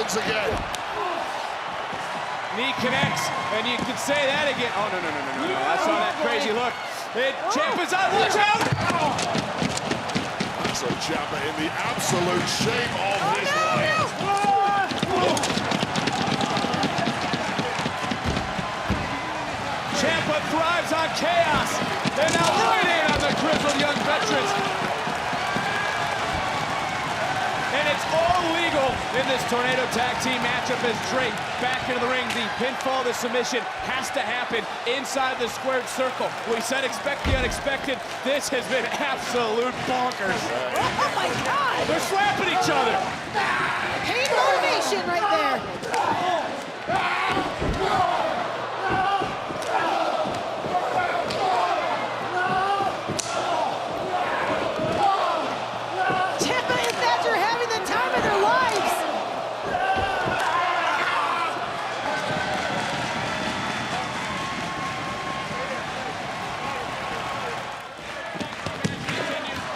once again. Knee connects, and you can say that again. Oh, no. I saw that crazy look. Ciampa's on, watch out! So Ciampa in the absolute shape of his life. Ciampa thrives on chaos. They're now right in on the grizzled young veterans. And it's all legal in this Tornado Tag Team matchup as Drake back into the ring. The pinfall, the submission has to happen inside the squared circle. We said expect the unexpected. This has been absolute bonkers. Oh my God! They're slapping each other. Pain motivation right there. Ciampa and Thatcher having the time of their lives.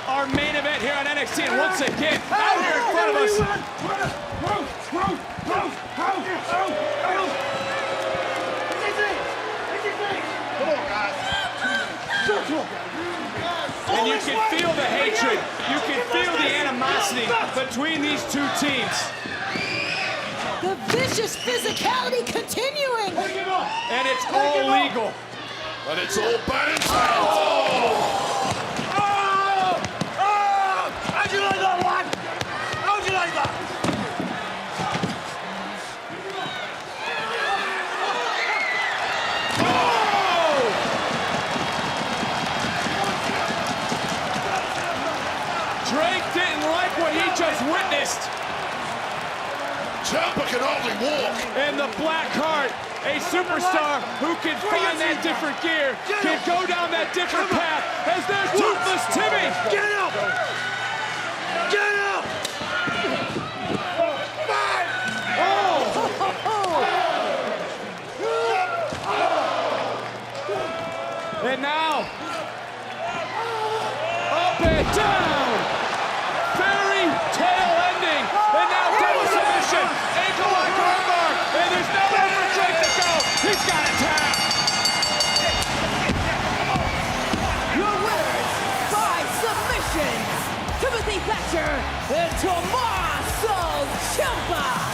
Our main event here on NXT, and once again, out here in front of us. And you can feel the hatred, you can feel the animosity between these two teams. The vicious physicality continuing. And it's all legal. And it's all balanced out. How'd you like that, lad? How'd you like that? Drake didn't like what he just witnessed. Ciampa can hardly walk. And the Black Heart, a superstar who can find that different gear, can go down that different path as there's Toothless Timmy. Get up! Get up! And now, up and down. Fairy tale ending. And now double submission. Ankle lock armbar. And there's nowhere for Drake to go. He's got a tap. Your winners by submission, Timothy Thatcher and Tommaso Ciampa.